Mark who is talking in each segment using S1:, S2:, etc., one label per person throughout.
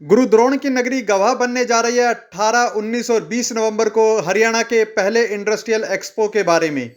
S1: गुरु द्रोण की नगरी गवाह बनने जा रही है 18, 19 और 20 नवंबर को हरियाणा के पहले इंडस्ट्रियल एक्सपो के बारे में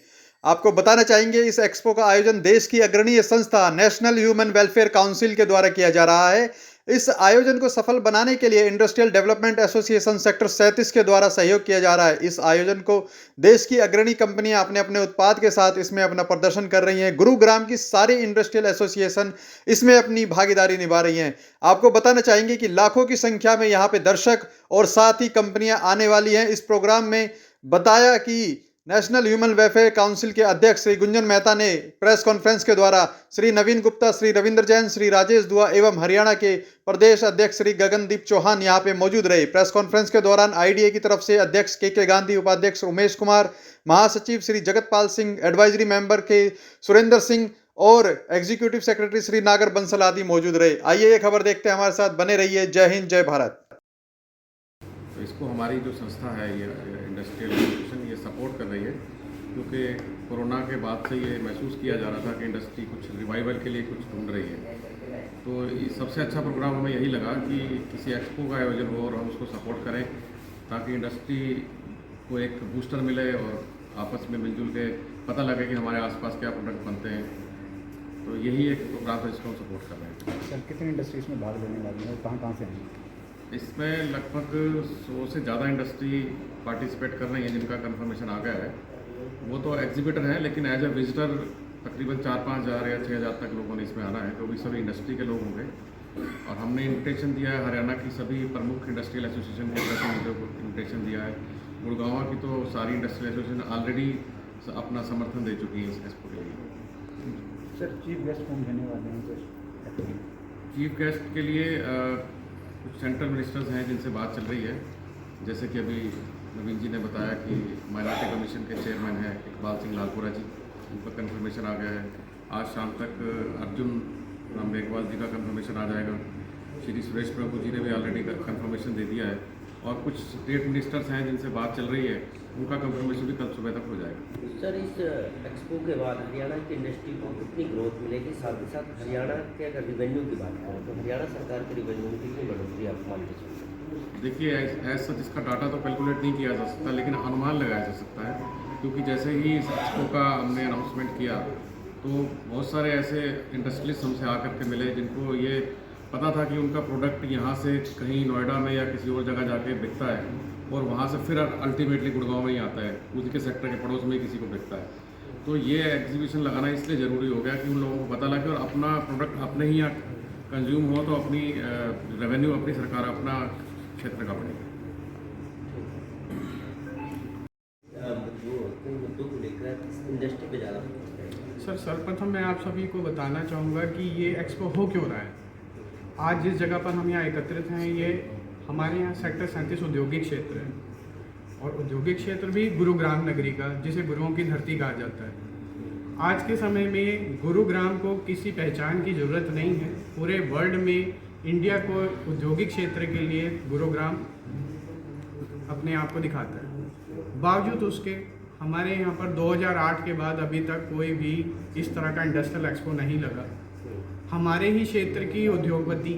S1: आपको बताना चाहेंगे। इस एक्सपो का आयोजन देश की अग्रणीय संस्था नेशनल ह्यूमन वेलफेयर काउंसिल के द्वारा किया जा रहा है। इस आयोजन को सफल बनाने के लिए इंडस्ट्रियल डेवलपमेंट एसोसिएशन सेक्टर 37 के द्वारा सहयोग किया जा रहा है। इस आयोजन को देश की अग्रणी कंपनियां अपने अपने उत्पाद के साथ इसमें अपना प्रदर्शन कर रही हैं। गुरुग्राम की सारी इंडस्ट्रियल एसोसिएशन इसमें अपनी भागीदारी निभा रही हैं। आपको बताना चाहेंगे कि लाखों की संख्या में यहाँ पे दर्शक और साथ ही कंपनियां आने वाली हैं। इस प्रोग्राम में बताया कि नेशनल ह्यूमन वेलफेयर काउंसिल के अध्यक्ष श्री गुंजन मेहता ने प्रेस कॉन्फ्रेंस के द्वारा श्री नवीन गुप्ता, श्री रविंद्र जैन, श्री राजेश दुआ एवं हरियाणा के प्रदेश अध्यक्ष श्री गगनदीप चौहान यहाँ पे मौजूद रहे। प्रेस कॉन्फ्रेंस के दौरान आईडीए की तरफ से अध्यक्ष के गांधी, उपाध्यक्ष उमेश कुमार, महासचिव श्री जगतपाल सिंह, एडवाइजरी मेंबर के सुरेंद्र सिंह और एग्जीक्यूटिव सेक्रेटरी श्री नागर बंसल आदि मौजूद रहे। आइए ये खबर देखते हैं, हमारे साथ बने रहिए। जय हिंद, जय भारत।
S2: तो इसको हमारी जो संस्था है ये इंडस्ट्रियल एसोसिएशन ये सपोर्ट कर रही है, क्योंकि कोरोना के बाद से ये महसूस किया जा रहा था कि इंडस्ट्री कुछ रिवाइवल के लिए कुछ ढूंढ रही है। तो सबसे अच्छा प्रोग्राम हमें यही लगा कि किसी एक्सपो का आयोजन हो और हम उसको सपोर्ट करें, ताकि इंडस्ट्री को एक बूस्टर मिले और आपस में मिलजुल के पता लगे कि हमारे आसपास क्या प्रोडक्ट बनते हैं। तो यही एक प्रोग्राम है जिसको हम सपोर्ट कर रहे हैं।
S3: सर, कितनी इंडस्ट्रीज में भाग लेने वाली है और कहाँ से हैं?
S2: इसमें लगभग 100 से ज़्यादा इंडस्ट्री पार्टिसिपेट कर रही हैं, जिनका कंफर्मेशन आ गया है। वो तो एग्जीबिटर हैं, लेकिन एज ए विजिटर तकरीबन 4-5 हज़ार या 6 हज़ार तक लोगों ने इसमें आना है, तो भी सभी इंडस्ट्री के लोग होंगे। और हमने इन्विटेशन दिया है हरियाणा की सभी प्रमुख इंडस्ट्रियल एसोसिएशन के प्रेसिडेंटों को इन्विटेशन दिया है। गुड़गांव की तो सारी इंडस्ट्रियल एसोसिएशन ऑलरेडी अपना समर्थन दे चुकी है इस एक्सपो के लिए।
S3: सर, चीफ गेस्ट कौन रहने वाले हैं सर?
S2: चीफ गेस्ट के लिए कुछ सेंट्रल मिनिस्टर्स हैं जिनसे बात चल रही है, जैसे कि अभी नवीन जी ने बताया कि माइनॉरिटी कमीशन के चेयरमैन हैं इकबाल सिंह लालपुरा जी, उनका कंफर्मेशन आ गया है। आज शाम तक अर्जुन राम मेघवाल जी का कंफर्मेशन आ जाएगा। श्री सुरेश प्रभु जी ने भी ऑलरेडी कंफर्मेशन दे दिया है। और कुछ स्टेट मिनिस्टर्स हैं जिनसे बात चल रही है, उनका कंफर्मेशन भी कल सुबह तक हो जाएगा।
S4: सर, इस एक्सपो के बाद हरियाणा की इंडस्ट्री को कितनी ग्रोथ मिलेगी? साथ ही साथ हरियाणा के अगर रिवेन्यू की बात करें तो हरियाणा सरकार के रिवेन्यू में कितनी बढ़ोतरी आप मानते हैं?
S2: देखिए, एज सच इसका डाटा तो कैलकुलेट नहीं किया जा सकता, लेकिन अनुमान लगाया जा सकता है, क्योंकि जैसे ही इस एक्सपो का हमने अनाउंसमेंट किया तो बहुत सारे ऐसे इंडस्ट्रियलिस्ट हमसे आकर के मिले जिनको ये पता था कि उनका प्रोडक्ट यहाँ से कहीं नोएडा में या किसी और जगह जाके बिकता है और वहाँ से फिर अल्टीमेटली गुड़गांव में ही आता है, उनके सेक्टर के पड़ोस में ही किसी को बिकता है। तो ये एग्जीबिशन लगाना इसलिए ज़रूरी हो गया कि उन लोगों को पता लगे और अपना प्रोडक्ट अपने ही यहाँ कंज्यूम हो तो अपनी रेवेन्यू अपनी सरकार अपना क्षेत्र का बनेगा।
S4: मुद्दों को लेकर इंडस्ट्री पे ज़्यादा
S5: सर, सर्वप्रथम मैं आप सभी को बताना चाहूँगा कि ये एक्सपो हो क्यों रहा है। आज जिस जगह पर हम यहाँ एकत्रित हैं, ये हमारे यहाँ सेक्टर 37 औद्योगिक क्षेत्र है और औद्योगिक क्षेत्र भी गुरुग्राम नगरी का, जिसे गुरुओं की धरती कहा जाता है। आज के समय में गुरुग्राम को किसी पहचान की ज़रूरत नहीं है। पूरे वर्ल्ड में इंडिया को औद्योगिक क्षेत्र के लिए गुरुग्राम अपने आप को दिखाता है। बावजूद उसके हमारे यहाँ पर 2008 के बाद अभी तक कोई भी इस तरह का इंडस्ट्रियल एक्सपो नहीं लगा। हमारे ही क्षेत्र की उद्योगपति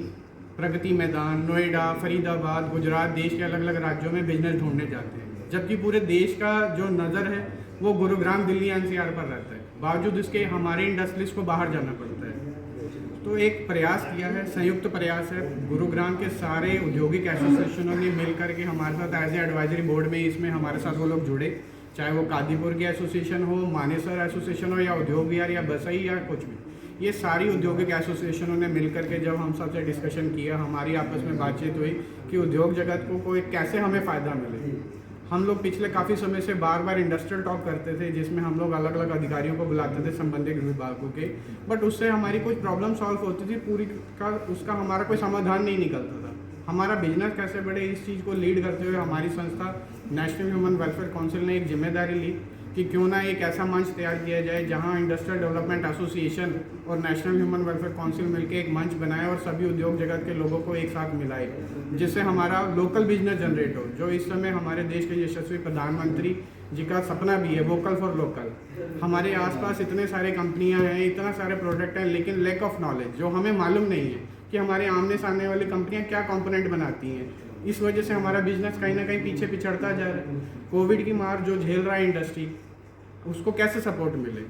S5: प्रगति मैदान, नोएडा, फरीदाबाद, गुजरात, देश के अलग अलग राज्यों में बिजनेस ढूंढने जाते हैं, जबकि पूरे देश का जो नज़र है वो गुरुग्राम, दिल्ली, एनसीआर पर रहता है। बावजूद इसके हमारे इंडस्ट्रीज को बाहर जाना पड़ता है। तो एक प्रयास किया है, संयुक्त प्रयास है। गुरुग्राम के सारे औद्योगिक एसोसिएशनों ने मिल करके हमारे साथ एज ए एडवाइजरी बोर्ड में इसमें हमारे साथ वो लोग जुड़े, चाहे वो कादीपुर की एसोसिएशन हो, मानेसर एसोसिएशन हो या उद्योग विहार या बसई या कुछ भी। ये सारी औद्योगिक एसोसिएशनों ने मिल करके जब हम सबसे डिस्कशन किया, हमारी आपस में बातचीत हुई कि उद्योग जगत को कोई कैसे हमें फ़ायदा मिले। हम लोग पिछले काफ़ी समय से बार बार इंडस्ट्रियल टॉक करते थे, जिसमें हम लोग अलग अलग अधिकारियों को बुलाते थे संबंधित विभागों के, बट उससे हमारी कुछ प्रॉब्लम सॉल्व होती थी, पूरी का उसका हमारा कोई समाधान नहीं निकलता था। हमारा बिजनेस कैसे बढ़े, इस चीज़ को लीड करते हुए हमारी संस्था नेशनल ह्यूमन वेलफेयर काउंसिल ने एक जिम्मेदारी ली कि क्यों ना एक ऐसा मंच तैयार किया जाए जहां इंडस्ट्रियल डेवलपमेंट एसोसिएशन और नेशनल ह्यूमन वेलफेयर काउंसिल मिलकर एक मंच बनाए और सभी उद्योग जगत के लोगों को एक साथ मिलाए, जिससे हमारा लोकल बिजनेस जनरेट हो, जो इस समय हमारे देश के यशस्वी प्रधानमंत्री जी का सपना भी है, वोकल फॉर लोकल। हमारे आसपास इतने सारे कंपनियां हैं, इतना सारे प्रोडक्ट हैं, लेकिन लैक ऑफ नॉलेज, जो हमें मालूम नहीं है कि हमारे आमने सामने वाली कंपनियां क्या कंपोनेंट बनाती हैं। इस वजह से हमारा बिजनेस कहीं ना कहीं पीछे पिछड़ता जा रहा है। कोविड की मार जो झेल रहा है इंडस्ट्री, उसको कैसे सपोर्ट मिले,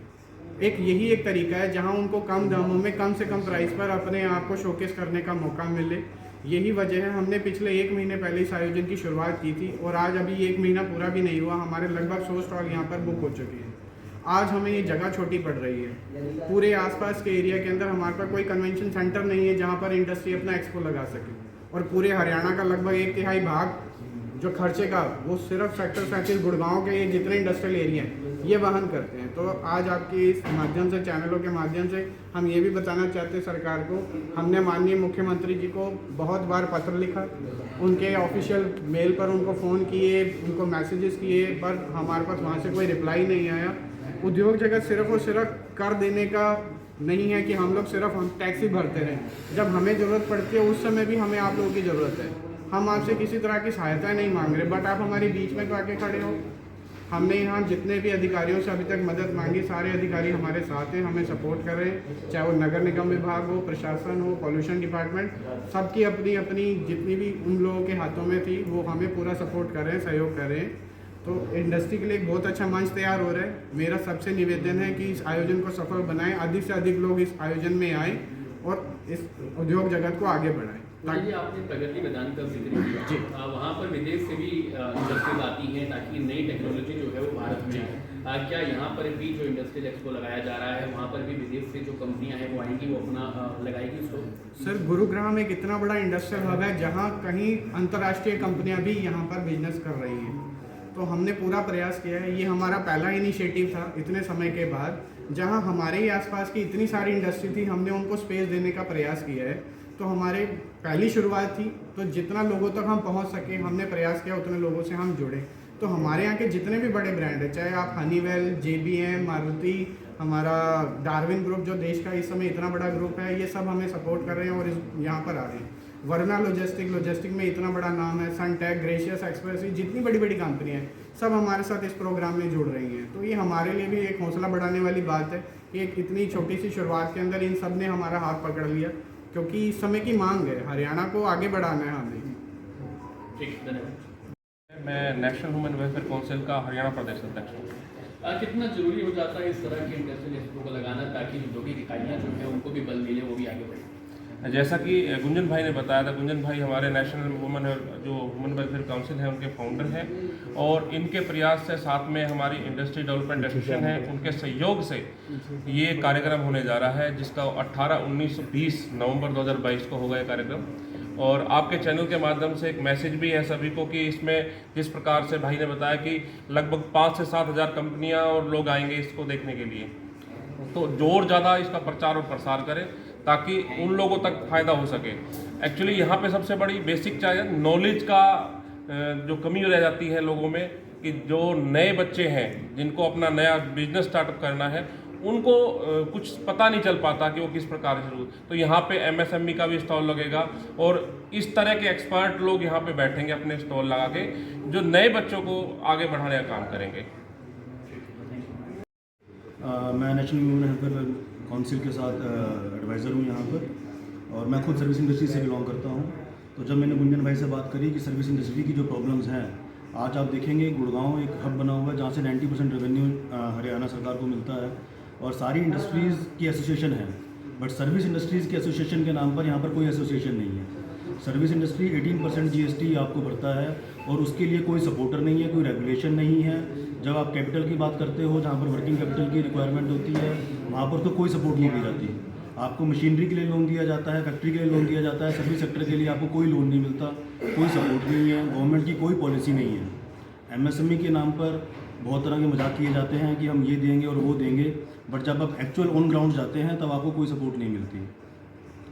S5: यही एक तरीका है जहां उनको कम दामों में कम से कम प्राइस पर अपने आप को शोकेस करने का मौका मिले। यही वजह है हमने पिछले 1 महीने पहले इस आयोजन की शुरुआत की थी और आज अभी 1 महीना पूरा भी नहीं हुआ, हमारे लगभग 100 स्टॉल यहाँ पर बुक हो चुके हैं। आज हमें ये जगह छोटी पड़ रही है, पूरे आसपास के एरिया के अंदर हमारे पास कोई कन्वेंशन सेंटर नहीं है जहाँ पर इंडस्ट्री अपना एक्सपो लगा सके, और पूरे हरियाणा का लगभग 1/3 भाग जो खर्चे का वो सिर्फ सेक्टर 37 गुड़गांव के ये जितने इंडस्ट्रियल एरिया हैं ये वहन करते हैं। तो आज आपके इस माध्यम से, चैनलों के माध्यम से हम ये भी बताना चाहते हैं सरकार को, हमने माननीय मुख्यमंत्री जी को बहुत बार पत्र लिखा, उनके ऑफिशियल मेल पर उनको फ़ोन किए, उनको मैसेजेस किए, पर हमारे पास वहाँ से कोई रिप्लाई नहीं आया। उद्योग जगत सिर्फ और सिर्फ कर देने का नहीं है कि हम लोग सिर्फ हम टैक्स ही भरते रहें, जब हमें ज़रूरत पड़ती है उस समय भी हमें आप लोगों की ज़रूरत है। हम आपसे किसी तरह की सहायता नहीं मांग रहे, बट आप हमारे बीच में तो आके खड़े हो। हमने यहाँ जितने भी अधिकारियों से अभी तक मदद मांगी, सारे अधिकारी हमारे साथ हैं, हमें सपोर्ट कर रहे हैं, चाहे वो नगर निगम विभाग हो, प्रशासन हो, पॉल्यूशन डिपार्टमेंट, सबकी अपनी अपनी जितनी भी उन लोगों के हाथों में थी वो हमें पूरा सपोर्ट कर रहे हैं, सहयोग कर रहे हैं। तो इंडस्ट्री के लिए एक बहुत अच्छा मंच तैयार हो रहा है। मेरा सबसे निवेदन है कि इस आयोजन को सफल बनाएं, अधिक से अधिक लोग इस आयोजन में आएँ और इस उद्योग जगत को आगे बढ़ाएं।
S6: जी, आपने प्रगति मैदान का जिक्र किया, वहाँ पर विदेश से भी इंडस्ट्रीज आती हैं ताकि नई टेक्नोलॉजी जो है वो भारत में क्या यहाँ पर भी जो इंडस्ट्रियल एक्सपो लगाया जा रहा है वहाँ पर भी विदेश से जो कंपनियाँ हैं वो आएंगी, वो अपना लगाएगी इसको?
S5: सर, गुरुग्राम एक इतना बड़ा इंडस्ट्रियल हब है जहाँ कहीं अंतर्राष्ट्रीय कंपनियाँ भी यहाँ पर बिजनेस कर रही हैं। तो हमने पूरा प्रयास किया है, ये हमारा पहला इनिशिएटिव था इतने समय के बाद, जहाँ हमारे ही आसपास की इतनी सारी इंडस्ट्री थी, हमने उनको स्पेस देने का प्रयास किया है। तो हमारे पहली शुरुआत थी, तो जितना लोगों तक हम पहुंच सके हमने प्रयास किया, उतने लोगों से हम जुड़े। तो हमारे यहाँ के जितने भी बड़े ब्रांड हैं, चाहे आप हनीवेल, JBM, मारुति, हमारा डार्विन ग्रुप जो देश का इस समय इतना बड़ा ग्रुप है, ये सब हमें सपोर्ट कर रहे हैं और यहाँ पर आ रहे हैं। वरना लॉजिस्टिक में इतना बड़ा नाम है, सनटेक, ग्रेशियस एक्सप्रेस, जितनी बड़ी बड़ी कंपनियाँ हैं सब हमारे साथ इस प्रोग्राम में जुड़ रही हैं। तो ये हमारे लिए भी एक हौसला बढ़ाने वाली बात है कि एक इतनी छोटी सी शुरुआत के अंदर इन सब ने हमारा हाथ पकड़ लिया, क्योंकि इस समय की मांग है, हरियाणा को आगे बढ़ाना है हमें।
S6: ठीक, धन्यवाद।
S7: मैं नेशनल ह्यूमन वेलफेयर काउंसिल का हरियाणा प्रदेश अध्यक्ष हूँ।
S6: कितना जरूरी हो जाता है इस तरह की इंडस्ट्रियल एक्सपो को लगाना ताकि औद्योगिक इकाइयाँ जो है उनको भी बल मिले, वो भी आगे बढ़े?
S7: जैसा कि गुंजन भाई ने बताया था, गुंजन भाई हमारे नेशनल ह्यूमन वेलफेयर काउंसिल है उनके फाउंडर हैं, और इनके प्रयास से साथ में हमारी इंडस्ट्री डेवलपमेंट एसोसिएशन है, उनके सहयोग से ये कार्यक्रम होने जा रहा है, जिसका 18, 19, 20 नवंबर 2022 को होगा ये कार्यक्रम। और आपके चैनल के माध्यम से एक मैसेज भी है सभी को कि इसमें जिस प्रकार से भाई ने बताया कि लगभग 5 से 7 हज़ार कंपनियाँ और लोग आएंगे इसको देखने के लिए, तो जोर ज़्यादा इसका प्रचार और प्रसार करें ताकि उन लोगों तक फ़ायदा हो सके। एक्चुअली यहाँ पे सबसे बड़ी बेसिक चाहिए नॉलेज का जो कमी रह जाती है लोगों में, कि जो नए बच्चे हैं जिनको अपना नया बिजनेस स्टार्टअप करना है उनको कुछ पता नहीं चल पाता कि वो किस प्रकार से। तो यहाँ पे MSME का भी स्टॉल लगेगा और इस तरह के एक्सपर्ट लोग यहाँ पे बैठेंगे अपने स्टॉल लगा के, जो नए बच्चों को आगे बढ़ाने का काम करेंगे।
S8: मैं नेशनल ह्यूमन वेलफेयर काउंसिल के साथ एडवाइज़र हूँ यहाँ पर, और मैं खुद सर्विस इंडस्ट्री से बिलोंग करता हूँ। तो जब मैंने गुंजन भाई से बात करी कि सर्विस इंडस्ट्री की जो प्रॉब्लम्स हैं, आज आप देखेंगे गुड़गांव एक हब बना हुआ है जहाँ से 90% रेवेन्यू हरियाणा सरकार को मिलता है, और सारी इंडस्ट्रीज़ की एसोसिएशन है, बट सर्विस इंडस्ट्रीज़ की एसोसिएशन के नाम पर यहाँ पर कोई एसोसिएशन नहीं है। सर्विस इंडस्ट्री 18% GST आपको भरता है और उसके लिए कोई सपोर्टर नहीं है, कोई रेगुलेशन नहीं है। जब आप कैपिटल की बात करते हो, जहाँ पर वर्किंग कैपिटल की रिक्वायरमेंट होती है, वहाँ पर तो कोई सपोर्ट नहीं दी जाती। आपको मशीनरी के लिए लोन दिया जाता है, फैक्ट्री के लिए लोन दिया जाता है, सर्विस सेक्टर के लिए आपको कोई लोन नहीं मिलता, कोई सपोर्ट नहीं है, गवर्नमेंट की कोई पॉलिसी नहीं है। MSME के नाम पर बहुत तरह के मजाक किए जाते हैं कि हम ये देंगे और वो देंगे, बट जब आप एक्चुअल ऑन ग्राउंड जाते हैं तब आपको कोई सपोर्ट नहीं मिलती।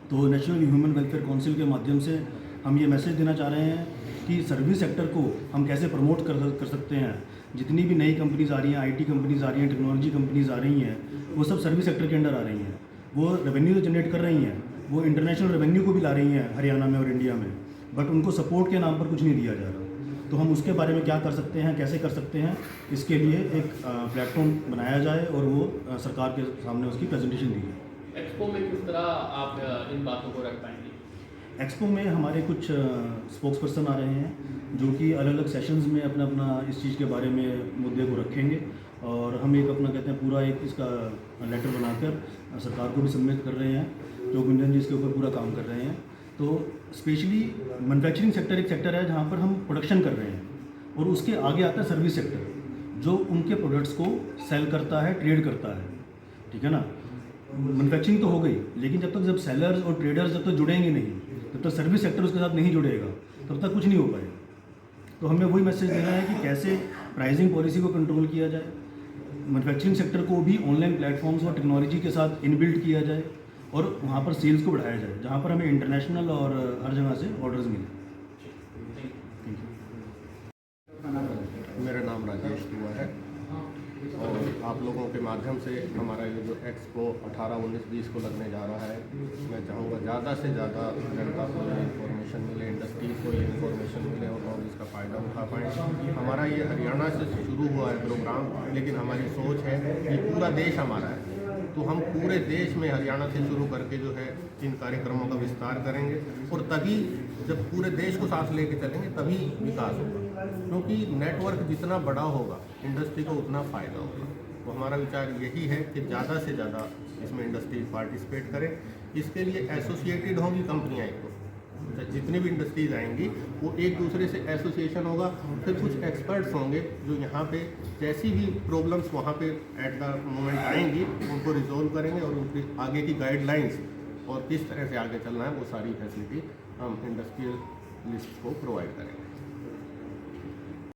S8: तो नेशनल ह्यूमन वेलफेयर काउंसिल के माध्यम से हम ये मैसेज देना चाह रहे हैं कि सर्विस सेक्टर को हम कैसे प्रमोट कर सकते हैं। जितनी भी नई कंपनीज़ आ रही हैं, IT कंपनीज़ आ रही हैं, टेक्नोलॉजी कंपनीज़ आ रही हैं, वो सब सर्विस सेक्टर के अंडर आ रही हैं। वो रेवेन्यू तो जनरेट कर रही हैं, वो इंटरनेशनल रेवेन्यू को भी ला रही हैं हरियाणा में और इंडिया में, बट उनको सपोर्ट के नाम पर कुछ नहीं दिया जा रहा। तो हम उसके बारे में क्या कर सकते हैं, कैसे कर सकते हैं, इसके लिए एक प्लेटफॉर्म बनाया जाए और वो सरकार के सामने उसकी प्रेजेंटेशन दी जाए।
S6: एक्सपो में किस तरह आप इन बातों को रख पाएंगे?
S8: एक्सपो में हमारे कुछ स्पोक्स पर्सन आ रहे हैं जो कि अलग अलग सेशंस में अपना अपना इस चीज़ के बारे में मुद्दे को रखेंगे और हम एक अपना कहते हैं पूरा एक इसका लेटर बनाकर सरकार को भी सबमिट कर रहे हैं जो गुंजन जी इसके ऊपर पूरा काम कर रहे हैं। तो स्पेशली मैन्युफैक्चरिंग सेक्टर एक सेक्टर है जहाँ पर हम प्रोडक्शन कर रहे हैं और उसके आगे आता है सर्विस सेक्टर जो उनके प्रोडक्ट्स को सेल करता है, ट्रेड करता है, ठीक है ना। मैन्युफैक्चरिंग तो हो गई, लेकिन जब सेलर्स और ट्रेडर्स जब तक जुड़ेंगे नहीं, जब तक सर्विस सेक्टर उसके साथ नहीं जुड़ेगा, तब तक कुछ नहीं हो पाएगा। तो हमें वही मैसेज देना है कि कैसे प्राइसिंग पॉलिसी को कंट्रोल किया जाए, मैन्युफैक्चरिंग सेक्टर को भी ऑनलाइन प्लेटफॉर्म्स और टेक्नोलॉजी के साथ इनबिल्ट किया जाए और वहाँ पर सेल्स को बढ़ाया जाए जहाँ पर हमें इंटरनेशनल और हर जगह से ऑर्डर्स मिले।
S9: मेरा नाम राजेश दुआ है और आप लोगों के माध्यम से हमारा ये जो एक्सपो 18, 19, 20 को लगने जा रहा है, मैं चाहूँगा ज़्यादा से ज़्यादा जनता को ये इन्फॉर्मेशन मिले, इंडस्ट्रीज़ को ये इन्फॉर्मेशन मिले और लोग इसका फ़ायदा उठा पाएँ। हमारा ये हरियाणा से शुरू हुआ है प्रोग्राम, लेकिन हमारी सोच है कि पूरा देश हमारा है, तो हम पूरे देश में हरियाणा से शुरू करके जो है इन कार्यक्रमों का विस्तार करेंगे और तभी जब पूरे देश को साथ लेके चलेंगे तभी विकास होगा, क्योंकि नेटवर्क जितना बड़ा होगा इंडस्ट्री को उतना फ़ायदा होगा। तो हमारा विचार यही है कि ज़्यादा से ज़्यादा इसमें इंडस्ट्रीज पार्टिसिपेट करें। इसके लिए एसोसिएटेड होंगी कंपनियाँ, एक तो जितनी भी इंडस्ट्रीज आएंगी वो एक दूसरे से एसोसिएशन होगा, फिर कुछ एक्सपर्ट्स होंगे जो यहाँ पे जैसी भी प्रॉब्लम्स वहाँ पे एट द मोमेंट आएंगी उनको रिजोल्व करेंगे और उनकी आगे की गाइडलाइंस और किस तरह से आगे चलना है वो सारी फैसिलिटी हम इंडस्ट्रियलिस्ट को प्रोवाइड करेंगे।